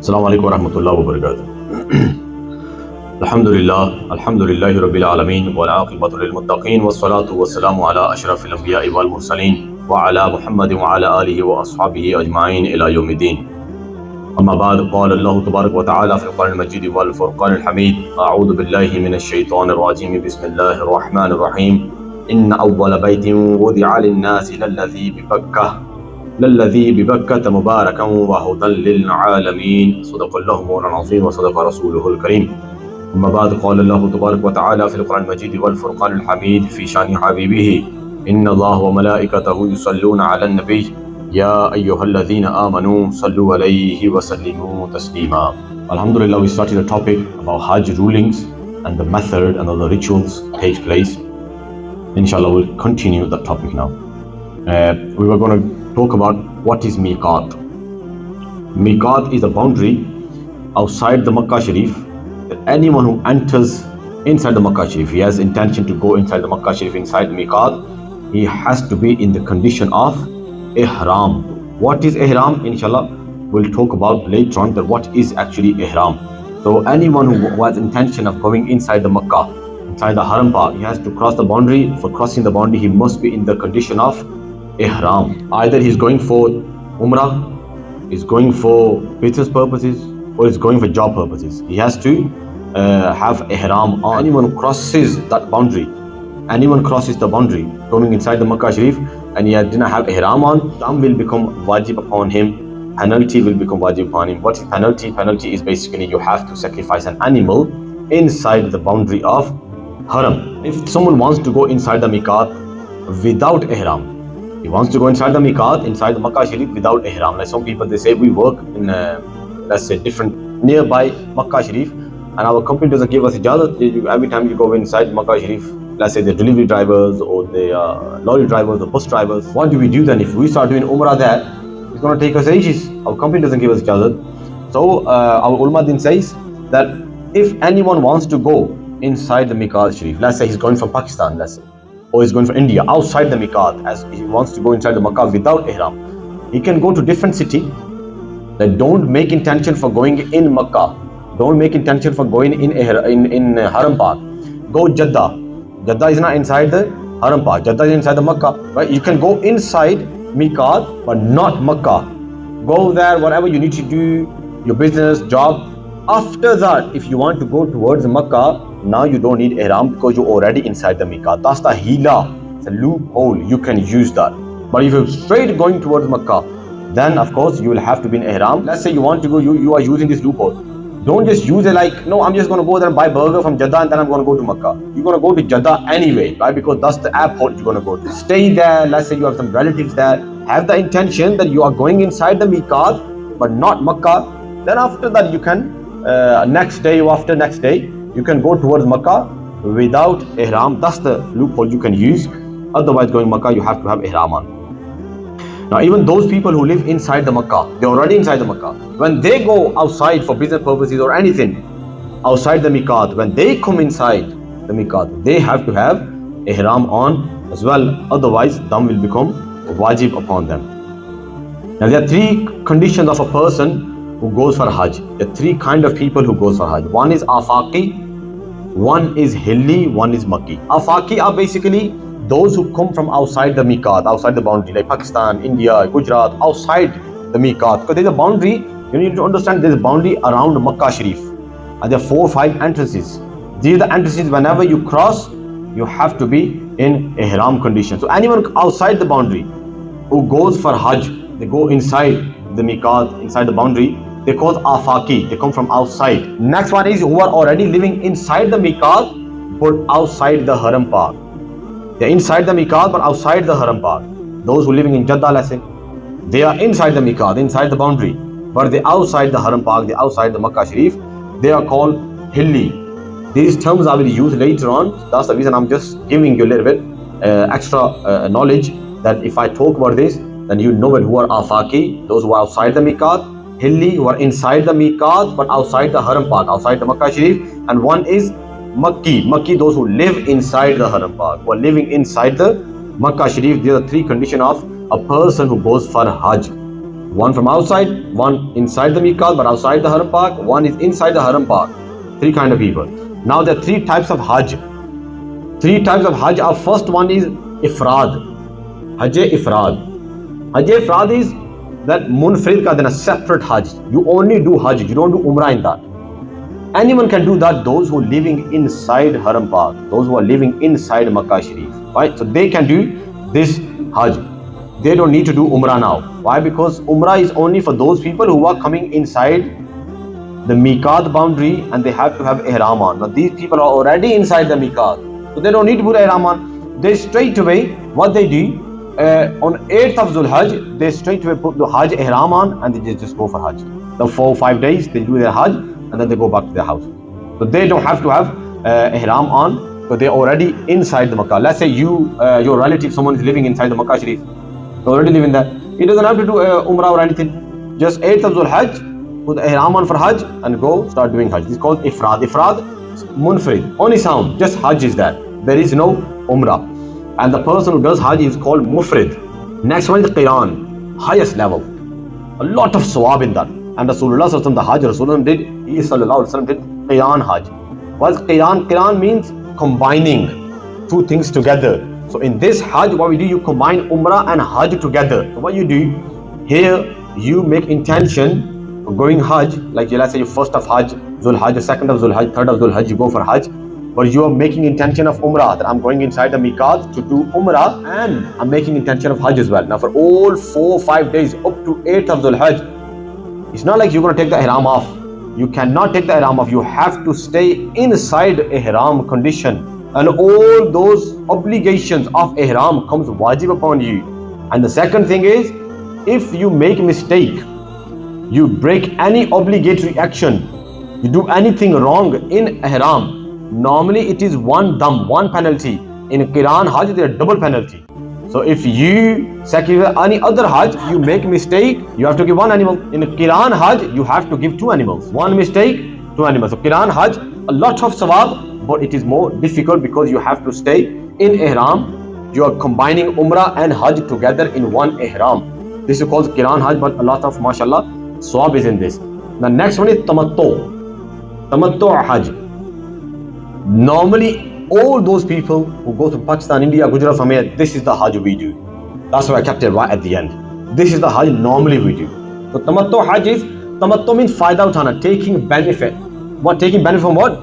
Assalamu alaikum wa rahmatullahi wa barakatuh. Alhamdulillahi Rabbil Alameen, wal aqibatu lil muttaqeen, was salatu was salamu ala ashrafil anbiya'i wal mursaleen, wa ala Muhammadin wa ala alihi wa ashabihi ajma'in ila yawmiddin. أما بعد قال الله تبارك وتعالى في القرآن المجيد والفرقان الحميد أعوذ بالله من الشيطان الرجيم بسم الله الرحمن الرحيم إن أول بيت وضع للناس للذي ببكة مباركا وهدى للعالمين صدق الله مولانا العظيم وصدق رسوله الكريم. أما بعد قال الله تبارك وتعالى في القرآن المجيد والفرقان الحميد في شان حبيبه إن الله وملائكته يصلون على النبي يا أيها الذين آمنوا صلوا عليه وسلموا تسليما. Alhamdulillah, we started a topic about Hajj rulings and the method and all the rituals takes place. Inshallah, we'll continue that topic now. We were going to talk about what is miqat. Miqat is a boundary outside the Makkah Sharif that anyone who enters inside the Makkah Sharif, he has intention to go inside the Makkah Sharif, inside the miqat, he has to be in the condition of ihram. What is ihram? Inshallah, we'll talk about later on that what is actually ihram. So anyone who has intention of going inside the Makkah, inside the Haram Park, he has to cross the boundary. For crossing the boundary, he must be in the condition of ihram. Either he's going for umrah, he's going for business purposes, or he's going for job purposes. He has to have ihram on. Anyone who crosses that boundary, anyone crosses the boundary going inside the Makkah Sharif and he didn't have ihram on, dam will become wajib upon him, penalty will become wajib upon him. What is penalty? Penalty is basically you have to sacrifice an animal inside the boundary of haram. If someone wants to go inside the miqat without ihram, he wants to go inside the miqat, inside the Makkah Sharif without ihram. Like some people, they say we work in let's say different nearby Makkah Sharif and our company doesn't give us ijazat. Every time you go inside Makkah Sharif, let's say the delivery drivers or the lorry drivers or bus drivers, what do we do then? If we start doing umrah there, it's going to take us ages. Our company doesn't give us ijazat. So our ulama then says that if anyone wants to go inside the miqat Sharif, let's say he's going from Pakistan, let's say, or he's going from India, outside the miqat, as he wants to go inside the Makkah without ihram, he can go to different city. That don't make intention for going in Makkah, don't make intention for going in Haram Park. Go Jeddah. Jeddah is not inside the Haram Park. Jeddah is inside the Makkah, right? You can go inside miqat, but not Makkah. Go there, whatever you need to do, your business, job. After that, if you want to go towards Makkah, now you don't need ihram because you're already inside the miqat. That's the hila. It's a loophole. You can use that. But if you're straight going towards Makkah, then of course you will have to be in ihram. Let's say you want to go, you are using this loophole. Don't just use it like, no, I'm just going to go there and buy burger from Jeddah and then I'm going to go to Makkah. You're going to go to Jeddah anyway, right? Because that's the airport you're going to go to. Stay there. Let's say you have some relatives there. Have the intention that you are going inside the miqat, but not Makkah. Then after that, you can, next day or after next day, you can go towards Makkah without ihram. That's the loophole you can use. Otherwise, going Makkah, you have to have ihram on. Now, even those people who live inside the Makkah, they're already inside the Makkah. When they go outside for business purposes or anything outside the miqat, when they come inside the miqat, they have to have ihram on as well. Otherwise, dam will become wajib upon them. Now, there are three conditions of a person who goes for Hajj. There are three kind of people who goes for Hajj. One is afaqi, one is hilli, one is makki. Afaqi are basically those who come from outside the miqat, outside the boundary, like Pakistan, India, Gujarat, outside the miqat. Because there's a boundary, you need to understand there's a boundary around Makkah Sharif. And there are 4 or 5 entrances. These are the entrances. Whenever you cross, you have to be in ihram condition. So anyone outside the boundary who goes for Hajj, they go inside the miqat, inside the boundary, they call afaqi, they come from outside. Next one is who are already living inside the miqat, but outside the Haram Park. They're inside the miqat, but outside the Haram Park. Those who are living in Jeddah, let's say, they are inside the miqat, inside the boundary, but they're outside the Haram Park, they're outside the Makkah Sharif. They are called hilli. These terms I will use later on. That's the reason I'm just giving you a little bit extra knowledge, that if I talk about this, then you know who are afaqi, those who are outside the miqat, hilli, who are inside the miqat, but outside the Haram Park, outside the Makkah Sharif, and one is Makki, those who live inside the Haram Park, who are living inside the Makkah Sharif. There are three conditions of a person who goes for Hajj. One from outside, one inside the Miqat but outside the Haram Park, one is inside the Haram Park. Three kind of people. Now there are three types of Hajj. Three types of Hajj. Our first one is Ifrad. Hajj Ifrad. Hajj Ifrad is that Munfrid ka then a separate Hajj. You only do Hajj, you don't do Umrah in that. Anyone can do that, those who are living inside Haram Park, those who are living inside Makkah Sharif, right? So they can do this Hajj. They don't need to do Umrah now. Why? Because Umrah is only for those people who are coming inside the Miqat boundary and they have to have Ihram on. Now these people are already inside the Miqat, so they don't need to put Ihram on. They straight away, what they do, on 8th of Dhul Hajj, they straight away put the Hajj Ihram on and they just go for Hajj. The 4 or 5 days, they do their Hajj and then they go back to their house. So they don't have to have Ihram on, so they're already inside the Makkah. Let's say you, your relative, someone is living inside the Makkah Sharif, already living there. He doesn't have to do Umrah or anything. Just 8th of Dhul Hajj, put the Ihram on for Hajj and go start doing Hajj. This is called Ifrad. Ifrad, Munfrid, only sound, just Hajj is there. There is no Umrah. And the person who does Hajj is called Mufrid. Next one is Qiran, highest level. A lot of sawab in that. And Rasulullah sallallahu alaihi wasallam, the Hajj Rasulullah did, he sallallahu alaihi wasallam did Qiran Hajj. What's Qiran? Qiran means combining two things together. So in this Hajj, what we do, you combine Umrah and Hajj together. So what you do, here you make intention of going Hajj, like let's say you first of Hajj, Dhul Hajj, second of Dhul Hajj, third of Dhul Hajj, you go for Hajj. But you are making intention of Umrah, that I'm going inside the Miqat to do Umrah and I'm making intention of Hajj as well. Now for all 4 or 5 days up to 8th of Dhul Hajj, it's not like you're going to take the Ihram off. You cannot take the Ihram off. You have to stay inside Ihram condition. And all those obligations of Ihram comes wajib upon you. And the second thing is, if you make a mistake, you break any obligatory action, you do anything wrong in Ihram, normally it is one dam, one penalty. In Qiran Hajj, there are double penalty. So if you sacrifice any other Hajj, you make a mistake, you have to give one animal. In Qiran Hajj, you have to give 2 animals. One mistake, 2 animals. So Qiran Hajj, a lot of sawab, but it is more difficult because you have to stay in Ihram. You are combining Umrah and Hajj together in one Ihram. This is called Qiran Hajj, but a lot of, mashallah, sawab is in this. The next one is Tamattu. Tamattu Hajj. Normally, all those people who go to Pakistan, India, Gujarat from here, this is the Hajj we do. That's why I kept it right at the end. This is the Hajj normally we do. So Tamattu Hajj is, Tamattu means fayda uthana, taking benefit. What, taking benefit from what?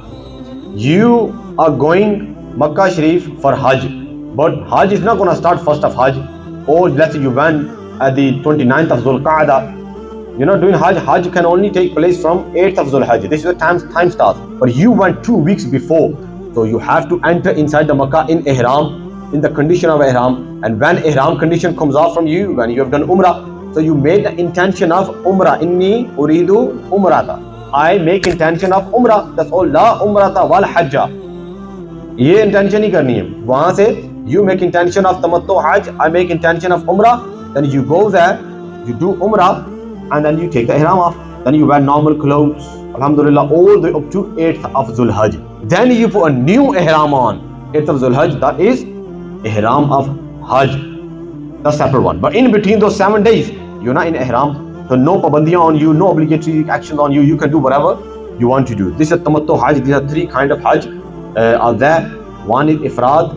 You are going Makkah Sharif for Hajj, but Hajj is not going to start first of Hajj. Or let's say you went at the 29th of Dhul Qa'dah. You're not doing Hajj. Hajj can only take place from 8th of Dhul Hajj. This is the time starts. But you went 2 weeks before. So you have to enter inside the Makkah in Ihram, in the condition of Ihram. And when Ihram condition comes off from you, when you have done Umrah, so you made the intention of Umrah. Inni uridu Umrata. I make intention of Umrah. That's all. La Umrata wal Hajja. ये intention ही करनी है. वहाँ से you make intention of Tamattu Hajj. I make intention of Umrah. Then you go there, you do Umrah, and then you take the Ihram off. Then you wear normal clothes. Alhamdulillah, all the way up to 8th of Dhul Hajj. Then you put a new Ihram on. 8th of Dhul Hajj, that is Ihram of Hajj. That's a separate one. But in between those 7 days, you're not in Ihram. So no pabandiyan on you, no obligatory actions on you. You can do whatever you want to do. This is Tamattu Hajj. These are 3 kind of Hajj are there. One is Ifrad.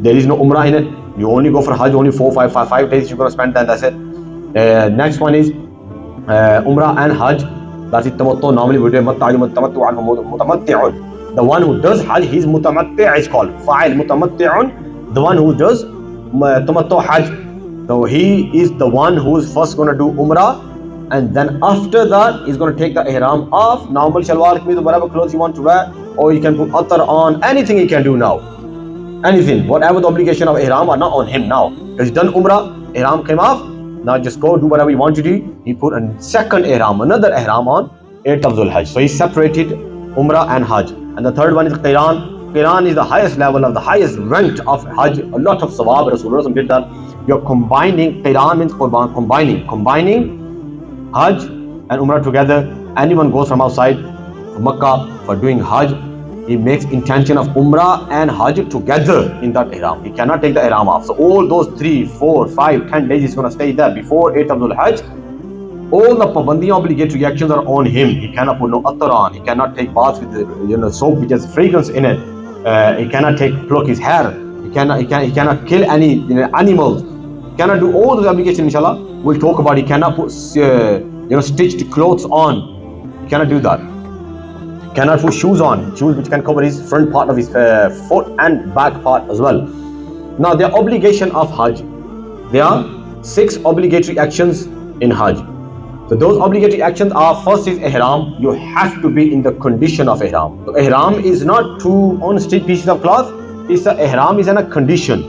There is no Umrah in it. You only go for Hajj, only 5 days you're going to spend that, that's it. Next one is Umrah and Hajj. That is Tamattu. Normally we do Mutamatti'un. The one who does Hajj, he's Mutamatti' is called. Fa'il Mutamatti'un. The one who does Tamattu Hajj. So he is the one who is first going to do Umrah, and then after that he's going to take the Ihram off. Normal shalwar, whatever clothes you want to wear, or you can put attar on, anything he can do now. Anything, whatever the obligation of Ihram are not on him now. He's done Umrah, Ihram came off. Now just go do whatever you want to do. He put a second Ihram, another Ihram on 8th of Dhul Hajj. So he separated Umrah and Hajj. And the third one is Qiran. Qiran is the highest level of the highest rank of Hajj. A lot of sawab, Rasulullah did that. You're combining, Qiran means combining Hajj and Umrah together. Anyone goes from outside Makkah for doing Hajj, he makes intention of Umrah and Hajj together in that ihram. He cannot take the ihram off. So all those 3, 4, 5, 10 days he's going to stay there before 8th of Dhul Hajj. All the pabandiyan obligatory actions are on him. He cannot put no attar on. He cannot take baths with soap which has fragrance in it. He cannot pluck his hair. He cannot kill any animals. He cannot do all those obligations. Inshallah, we'll talk about. He cannot put stitched clothes on. He cannot do that. Cannot put shoes on, shoes which can cover his front part of his foot and back part as well. Now, the obligation of Hajj, there are 6 obligatory actions in Hajj. So those obligatory actions are, first is ihram. You have to be in the condition of ihram. So ihram is not 2 on-stitched pieces of cloth. Ihram is in a condition.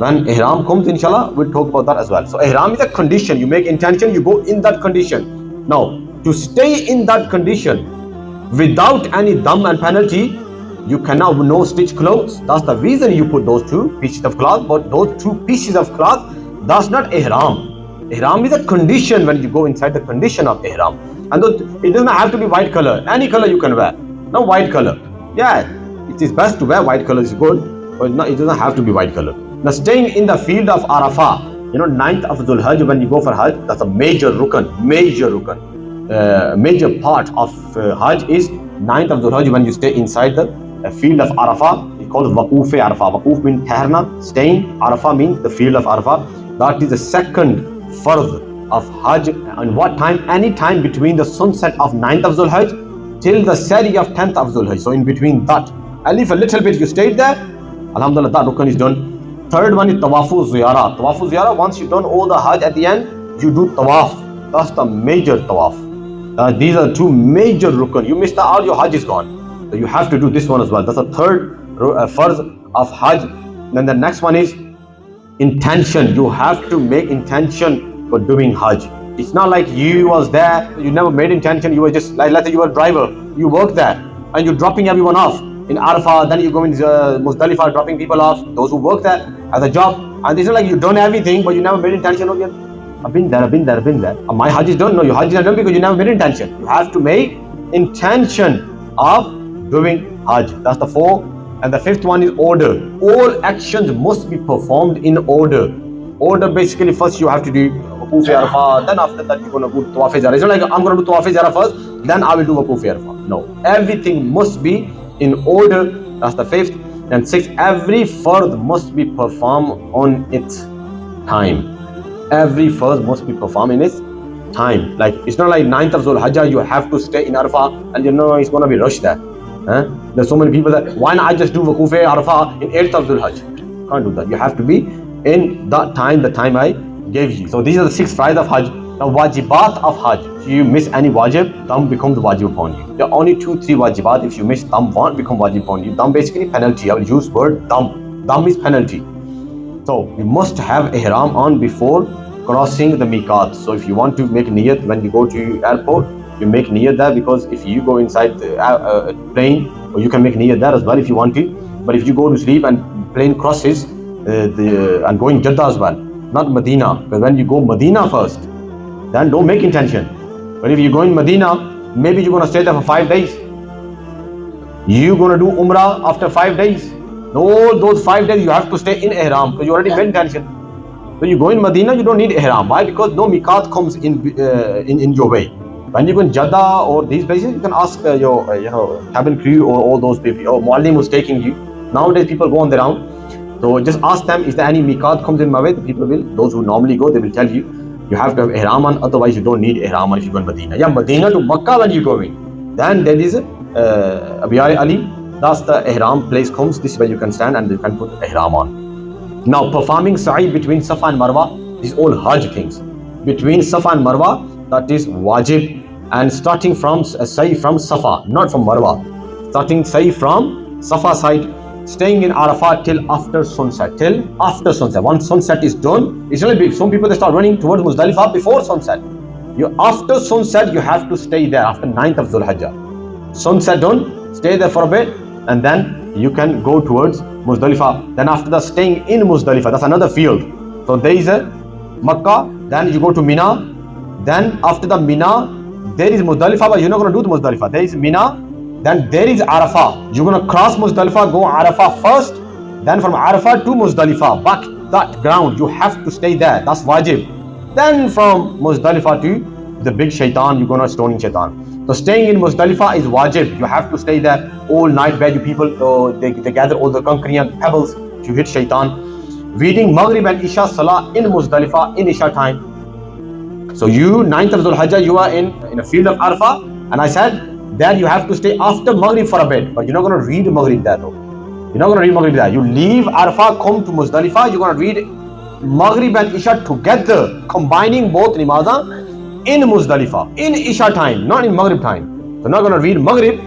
When ihram comes, inshallah, we'll talk about that as well. So ihram is a condition. You make intention, you go in that condition. Now, to stay in that condition without any dam and penalty, you cannot no stitch clothes. That's the reason you put those 2 pieces of cloth. But those 2 pieces of cloth, that's not ihram. Ihram is a condition when you go inside the condition of ihram. And it doesn't have to be white color. Any color you can wear. No white color. Yeah, it is best to wear white color, is good. But no, it doesn't have to be white color. Now, staying in the field of Arafah, 9th of Dhul Hajj, when you go for Hajj, that's a major rukn. Major part of Hajj is 9th of Dhul Hajj, when you stay inside the field of Arafah. It's called Waqoof Arafah. Waqoof means Tehrna, staying. Arafah means the field of Arafah. That is the second fard of Hajj. And what time? Any time between the sunset of 9th of Dhul Hajj till the Sari of 10th of Dhul Hajj. So in between that, and if a little bit you stayed there, alhamdulillah, that rukn is done. Third one is Tawafu Ziyarah. Tawafu Ziyarah, once you've done all the Hajj, at the end, you do Tawaf. That's the major Tawaf. These are 2 major rukn. You missed out, your Hajj is gone. So you have to do this one as well. That's the third farz of Hajj. Then the next one is intention. You have to make intention for doing Hajj. It's not like you was there, you never made intention, you were just, like let's say you were a driver, you work there, and you're dropping everyone off in Arafah, then you go in Muzdalifah dropping people off, those who work there as a job, and it's not like you've done everything, but you never made intention of it. I've been there. My Hajj is done. No, your Hajj is not done because you never made intention. You have to make intention of doing Hajj. That's the 4. And the 5th one is order. All actions must be performed in order. Order, basically, first you have to do Waqoof Arafah, then after that you're going to do Tawaf Ziyarah. It's not like I'm going to do Tawaf Ziyarah first, then I will do Waqoof Arafah. No, everything must be in order. That's the 5th. And 6th, every fard must be performed on its time. Every fard must be performed in its time. Like, it's not like 9th of Dhul Hajj, you have to stay in Arafah and it's going to be rushed there. There's so many people that, why not I just do Waqoof Arafah in 8th of Dhul Hajj? Can't do that. You have to be in that time, the time I gave you. So these are the 6 fard of Hajj. Now, wajibat of Hajj. If you miss any wajib, dam becomes wajib upon you. There are only 2, 3 wajibat. If you miss, dam won't become wajib upon you. Dam basically penalty. I will use word dam. Dam is penalty. So you must have ihram on before crossing the miqat. So if you want to make niyat when you go to airport, you make niyat there, because if you go inside the plane, or you can make niyat there as well if you want to. But if you go to sleep and plane crosses and go in Jeddah as well, not Medina, because when you go Medina first, then don't make intention. But if you go in Medina, maybe you're going to stay there for 5 days. You're going to do Umrah after 5 days. All those 5 days you have to stay in ihram because you already made intention. When you go in Medina, you don't need ihram. Why? Because no miqat comes in your way. When you go in Jeddah or these places, you can ask your cabin crew or all those people, or Muallim who's taking you. Nowadays people go on their own. So just ask them, is there any miqat comes in my way? The people will, those who normally go, they will tell you, you have to have ihram on, otherwise you don't need ihram on if you go in Medina. Yeah, Medina to Makkah when you go in. Then there is Abiyai Ali. That's the ihram place comes. This is where you can stand and you can put ihram on. Now, performing sa'i between Safa and Marwa, these all Hajj things. Between Safa and Marwa, that is wajib. And starting from sa'i from Safa, not from Marwa. Starting sa'i from Safa side, staying in Arafat till after sunset. Once sunset is done, it's really big. Some people, they start running towards Muzdalifah before sunset. After sunset, you have to stay there after 9th of Dhul Hajj. Sunset done, stay there for a bit, and then you can go towards Muzdalifah. Then after that, staying in Muzdalifah, that's another field. So there is a Makkah, then you go to Mina. Then after the Mina, there is Muzdalifah, but you're not going to do the Muzdalifah. There is Mina, Then there is Arafah. You're gonna cross Muzdalifah, go Arafah first. Then from Arafah to Muzdalifah, back that ground, you have to stay there. That's wajib. Then from Muzdalifah to the big shaitan, you're gonna stoning shaitan. So staying in Muzdalifah is wajib. You have to stay there all night where you people, they gather all the concrete and pebbles to hit shaitan. Reading Maghrib and Isha Salah in Muzdalifah in Isha time. So you, 9th of Dhul Hijjah, you are in a field of Arafah, and I said that you have to stay after Maghrib for a bit, but you're not going to read Maghrib there though. You're not going to read Maghrib there. You leave Arafah, come to Muzdalifah, you're going to read Maghrib and Isha together, combining both namazah in Muzdalifah, in Isha time, not in Maghrib time. So not going to read Maghrib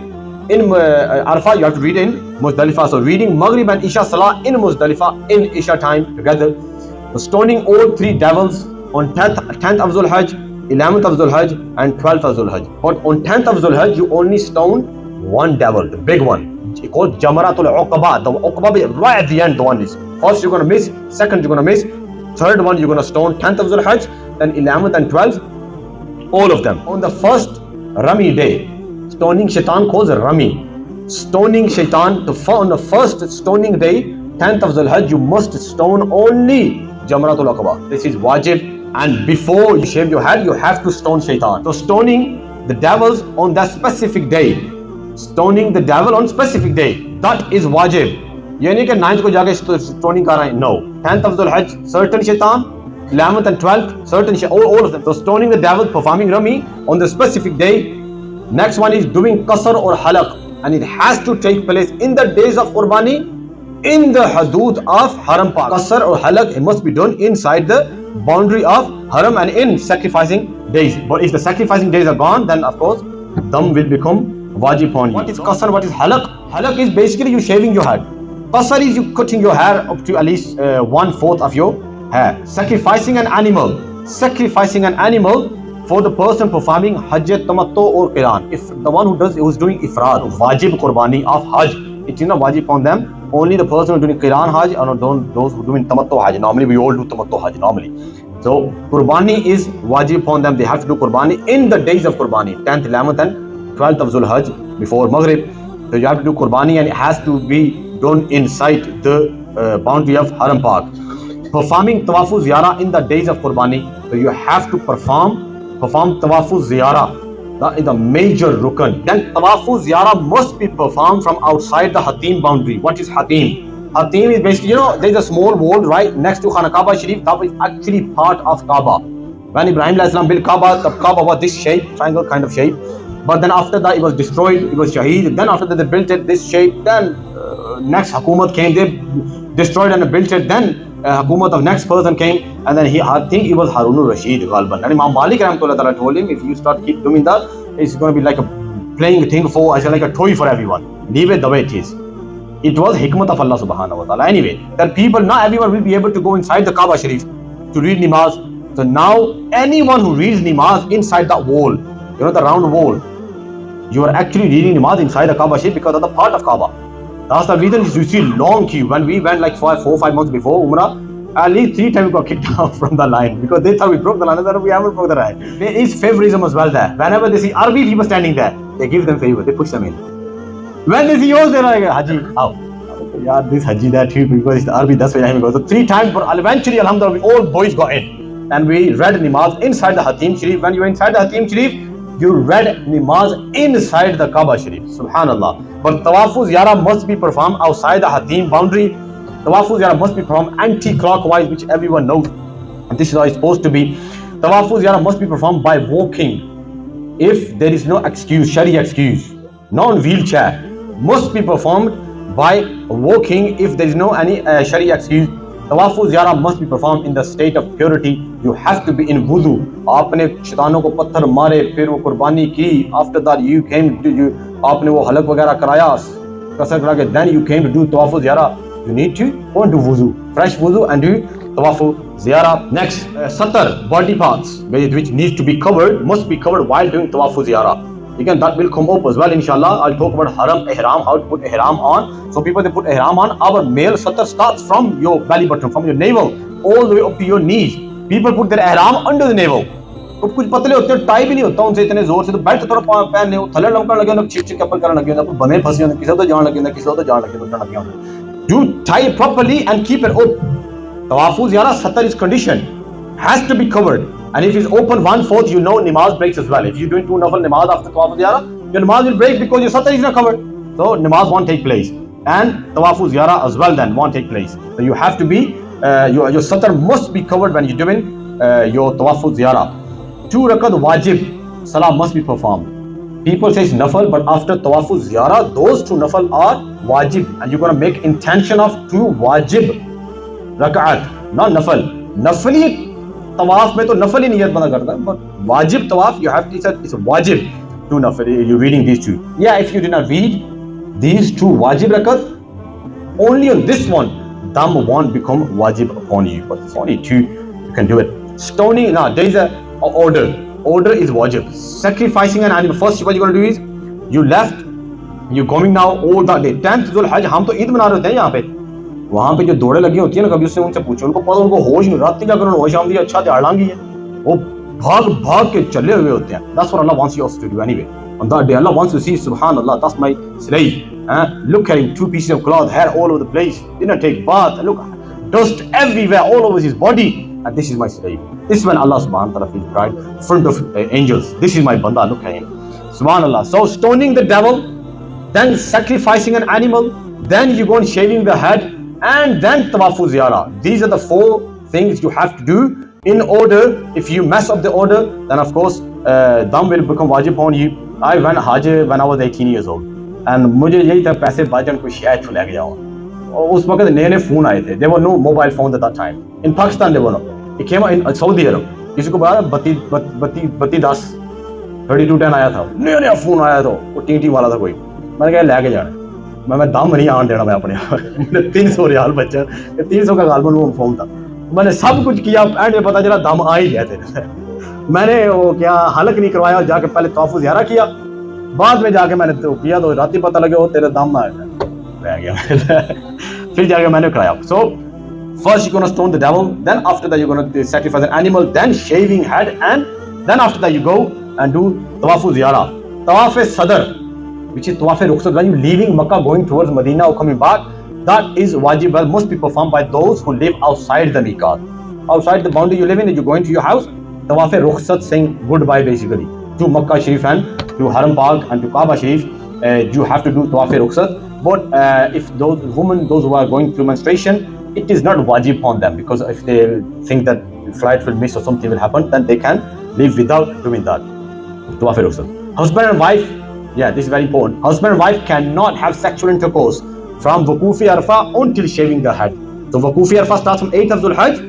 in Arafah, you have to read in Muzdalifah. So reading Maghrib and Isha Salah in Muzdalifah in Isha time together. So stoning all three devils on 10th of Dhul Hajj, 11th of Dhul Hajj and 12th of Dhul Hajj. But on 10th of Dhul Hajj, you only stone one devil, the big one. It's called Jamaratul Uqaba. The Uqaba is right at the end, the one is. First you're going to miss, second you're going to miss, third one you're going to stone 10th of Dhul Hajj, then 11th and 12th, all of them. On the first Rami day, stoning shaitan calls Rami. Stoning shaitan, on the first stoning day, 10th of Dhul Hajj, you must stone only Jamaratul Aqaba. This is wajib. And before you shave your head, you have to stone shaitan. So stoning the devils on that specific day. Stoning the devil on specific day. That is wajib. ये नहीं कि 9th को जाके stoning कर रहे हैं. No. 10th of Dhul Hajj, certain shaitan. 11th and 12th, certain shaitan. All of them. So stoning the devil, performing Rami on the specific day. Next one is doing qasr or halaq. And it has to take place in the days of Qurbani, in the hudud of Haram Park. Qasr or halaq, it must be done inside the boundary of Haram and in sacrificing days. But if the sacrificing days are gone, then of course dam will become wajib on you. What is qasr, what is halaq? Halaq is basically you shaving your head. Qasr is you cutting your hair up to at least 1/4 of your hair. Sacrificing an animal. Sacrificing an animal for the person performing Hajj, Tamattu or Qiran. If the one who's doing Ifrad, wajib Qurbani of Hajj, it is not wajib on them. Only the person who is doing Qiran Hajj or those who are doing Tamattu Hajj. Normally we all do Tamattu Hajj normally. So Qurbani is wajib upon them. They have to do Qurbani in the days of Qurbani, 10th, 11th and 12th of Dhul Hajj before Maghrib. So you have to do Qurbani and it has to be done inside the boundary of Haram Park. Performing Tawafu Ziyarah in the days of Qurbani. So you have to perform Tawafu Ziyarah. That is a major rukn. Then Tawafu Ziyarah must be performed from outside the Hatim boundary. What is Hatim? Hatim is basically, there is a small wall right next to Khana Kaaba Sharif. That is actually part of Kaaba. When Ibrahim built Kaaba, the Kaaba was this shape, triangle kind of shape. But then after that it was destroyed, it was Shaheed. Then after that they built it this shape. Then next Hukumat came, they destroyed and built it. Then Hukumat of next person came, and then I think it was Harun Rashid Ghalban. And Imam Malik Rahmatullah told him, if you keep doing that, it's going to be like a playing thing like a toy for everyone. Leave it the way it is. It was hikmat of Allah subhanahu wa ta'ala. Anyway, that people, not everyone will be able to go inside the Kaaba Sharif to read namaz. So now anyone who reads namaz inside that wall, the round wall, you are actually reading namaz inside the Kaaba Sharif because of the part of Kaaba. That's the reason you see long queue. When we went like 4 or 5 months before Umrah, at least 3 times we got kicked out from the line because they thought we broke the line. And we haven't broke the line. There is favorism as well there. Whenever they see Arabi people standing there, they give them favor, they push them in. When they see yours, they're like, Haji, how? Yeah, this Haji there too because it's the Arabi, that's why I go. So 3 times, but eventually, alhamdulillah, we all boys got in. And we read namaz inside the Hatim Sharif. When you were inside the Hatim Sharif, you read namaz inside the Kaaba Sharif. Subhanallah. But Tawafu Ziyarah must be performed outside the Hatim boundary. Tawafu Ziyarah must be performed anti-clockwise, which everyone knows. And this is how it's supposed to be. Tawafu Ziyarah must be performed by walking. If there is no excuse, Sharia excuse, non-wheelchair, must be performed by walking if there is no any Sharia excuse. Tawafu Ziyarah must be performed in the state of purity. You have to be in wudu. आपने शैतानों को पत्थर मारे, फिर वो कुर्बानी की. After that you came to आपने वो हलक वगैरह कराया, कसर करा के then you came to do Tawafu Ziyarah. You need to go and do wudu, fresh wudu and do Tawafu Ziyarah. Next, satar, body parts which needs to be covered, must be covered while doing Tawafu Ziyarah. Again, that will come up as well, inshallah. I'll talk about haram, ihram, how to put ihram on. So people, they put ihram on. Our male satar starts from your belly button, from your navel, all the way up to your knees. People put their ihram under the navel. कुछ पतले होते हैं, tie भी नहीं होता उनसे इतने जोर से, तो बेल्ट थोड़ा पहनने हो, थले लमकन लगे होंगे, चिक चिक अपर करने लगे होंगे, बने फंसे होंगे, किसी तो जान लगे होंगे, किसी तो जान लगे होंगे। You tie it properly and keep it open. Tawafuz yara satar is conditioned, has to be covered, and if it's open 1/4, you know namaz breaks as well. If you're doing 2 nafal namaz after tawafuz yara, your namaz will break because your satar is not covered, so namaz won't take place, and tawafuz yara as well then won't take place. So you have to be your satar must be covered when you're doing your tawafuz yara. 2 rakat wajib salah must be performed. People say it's nafal, but after tawafuz ziyara, those 2 nafal are wajib, and you're gonna make intention of 2 wajib rak'at, not nafal. Nafali tawaf में तो नफल ही नियत बंदा करता है, but wajib tawaf you have to, it's a wajib to nafal. You're reading these 2. Yeah, if you did not read these 2 wajib rakat, only on this one, dam won't become wajib upon you, but it's only 2, you can do it. Stoning, now there is a order. Order is wajib. Sacrificing an animal. First, what you're going to do is, you left, you're going now all that day. 10th Dhul Hajj, हम तो ईद मना रहे थे यहाँ पे, वहाँ पे जो दौड़े लगी होती है ना, कभी उससे उनसे पूछो, उनको पता, उनको होश नहीं, रात जाकर उन्होंने होश आमदी, अच्छा दिहाड़ लांगी है, वो भाग भाग के चले हुए होते हैं. That's what Allah wants us to do anyway. On that day, Allah wants to see, subhanallah, that's my slave. Look at him, 2 pieces of cloth, hair all over the place, didn't take bath, look, dust everywhere, all over his body. And this is my slave. This is when Allah subhanahu wa ta'ala feels pride in front of angels. This is my banda, look at him. Subhanallah. So stoning the devil, then sacrificing an animal, then you go and shaving the head, and then tawafu ziyara. These are the 4 things you have to do in order. If you mess up the order, then of course dam will become wajib on you. I went Hajj when I was 18 years old, and मुझे यही था पैसे बचन को शायद छुला गया हूँ. उस वक्त नए नए फोन आए थे. There were no mobile phones at that time. In Pakistan there were no. It came in Saudi Arab. किसी को पता 3210 3210 आया था, नया नया फोन आया था, वो टी वाला था कोई. मैंने कहा लेके जाना, मैं दम नहीं आन देना मैं अपने मैंने 300 रियाल बचा, 300 का गालबन वो फोन था. मैंने सब कुछ किया, एंड में पता चला दम आ ही गया थे. मैंने वो क्या हलक नहीं करवाया, जाके पहले तवाफ़ुज़ ज़ियारा किया, बाद में जाके मैंने तो किया, तो रात ही पता लगे वो तेरे दम आ गया. फिर जाके मैंने कराया. So first you're gonna stone the devil, then after that you're gonna sacrifice an animal, then shaving head, and then after that you go and do tawaf ziyara. Tawaf sadr, which is tawaf rukhsat, when you leaving Makkah going towards Medina or coming back, that is wajib, well, must be performed by those who live outside the miqat, outside the boundary you live in. You're going to your house, tawaf rukhsat, saying goodbye basically to Makkah Sharif and to Haram Park and to Kaaba Sharif. You have to do tawaf rukhsat. But if those women, those who are going through menstruation, it is not wajib on them, because if they think that flight will miss or something will happen, then they can live without doing that. Husband and wife, yeah, this is very important. Husband and wife cannot have sexual intercourse from Wuqufi Arafah until shaving the head. So Wuqufi Arafah starts from 8th of Dhul Hajj.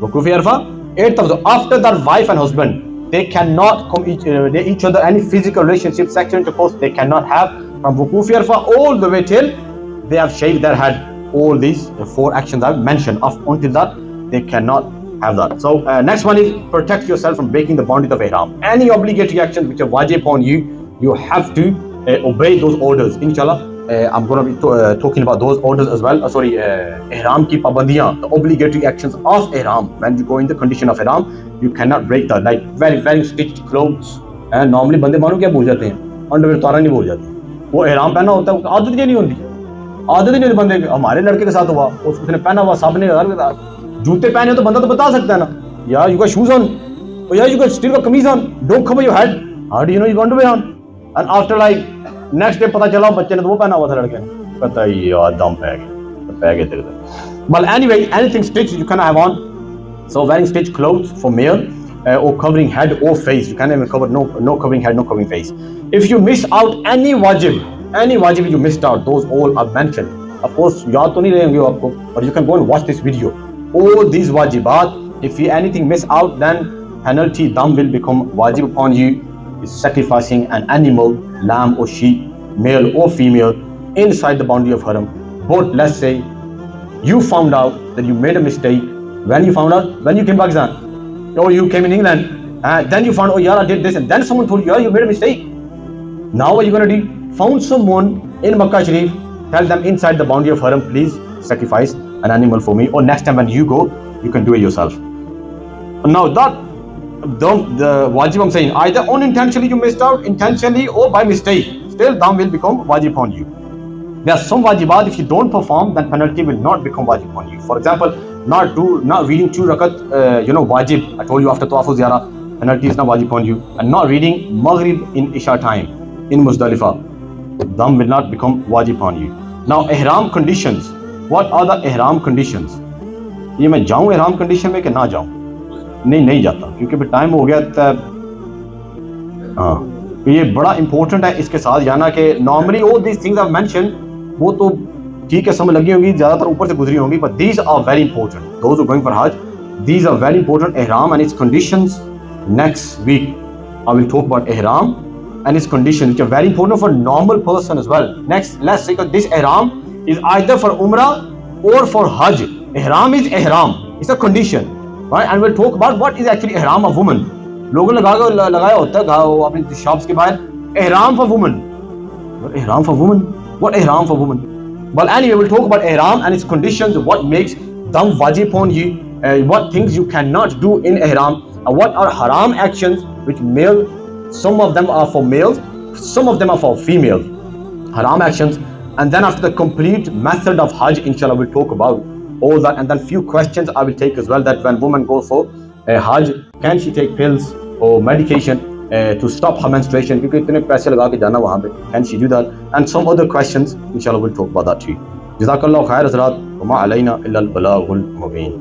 Wuqufi Arafah, 8th of Dhul. After that, wife and husband, they cannot come each other any physical relationship, sexual intercourse. They cannot have from Wuqufi Arafah all the way till they have shaved their head. All these 4 actions I've mentioned, until that they cannot have that. So next one is protect yourself from breaking the boundaries of ihram. Any obligatory actions which are wajib on you, you have to obey those orders. Inshallah, I'm going to be talking about those orders as well. Ihram ki pabandiyan, the obligatory actions of ihram. When you go in the condition of ihram, you cannot break that. Like very stitched clothes. Normally बंदे मानो क्या भूल जाते हैं, underwear उतारना नहीं भूल जाते. वो ihram पहना होता है, आदत क्या नहीं होती, आदत ही नहीं. बंदे, हमारे लड़के के साथ हुआ, उसने पहना हुआ, सामने जूते पहने हो तो बंदा तो बता सकता है ना, यार you got shoes on, or yeah, you got still got कमीज on, don't cover your head, how do you know you got underwear on? And after like next day पता चला बच्चे ने तो वो पहना हुआ था, लड़के ने, पता ही यार दम पै गए तेरे तो. Well, anyway, anything stitched you cannot have on. So wearing stitched clothes for male, or covering head or face, you can't even cover, no covering head, no covering face. If you miss out any wajib you missed out, those all are mentioned. Of course yaad to nahi rahenge aapko, but you can go and watch this video. All these wajibat, if you anything miss out, then penalty, dam will become wajib upon you. Is sacrificing an animal, lamb or sheep, male or female, inside the boundary of haram. But let's say you found out that you made a mistake. When you found out, when you came to Pakistan, or you came in England, then you found, oh yeah, I did this, and then someone told you, yeah, you made a mistake. Now what are you going to do? Found someone in Makkah Sharif, tell them inside the boundary of haram, please sacrifice an animal for me, or next time when you go, you can do it yourself. Now that The wajib I'm saying, either unintentionally you missed out, intentionally or by mistake, still dam will become wajib on you. There are some wajibat, if you don't perform, then penalty will not become wajib on you. For example, not reading 2 rakat, wajib. I told you after tawaf ziyara, penalty is not wajib on you. And not reading maghrib in isha time in Muzdalifah, dam will not become wajib on you. Now, ihram conditions. What are the ihram conditions? ये मैं जाऊं ihram condition में कि ना जाऊं? नहीं जाता, क्योंकि भी टाइम हो गया। हाँ, ये बड़ा इंपॉर्टेंट है इसके साथ जाना कि normally all these things I mention, वो तो ठीक है समझ लगी होंगी, ज़्यादातर ऊपर से गुजरी होंगी, but these are very important. Those who going for Hajj, these are very important. ihram and its conditions, next week I will talk about ihram and its conditions, which are very important for normal person as well. Next, let's say that this ihram is either for umrah or for hajj. Ihram is ihram, it's a condition, right? And we'll talk about what is actually ihram of woman. लोगों ने लगाया होता है अपनी shops के बाहर, ihram for woman. What ihram for woman? What ihram for woman? Well, anyway, we'll talk about ihram and its conditions, what makes dam wajib on you, what things you cannot do in ihram, and what are haram actions, which some of them are for males, some of them are for females, haram actions. And then after the complete method of hajj, inshallah, we'll talk about all that. And then few questions I will take as well, that when women go for hajj, can she take pills or medication to stop her menstruation, क्योंकि इतने पैसे लगा के जाना वहाँ पे, can she do that? And some other questions, inshallah, we'll talk about that too. Jazakallah khair, Hazrat, wa ma alayna illa al-balagul mubin.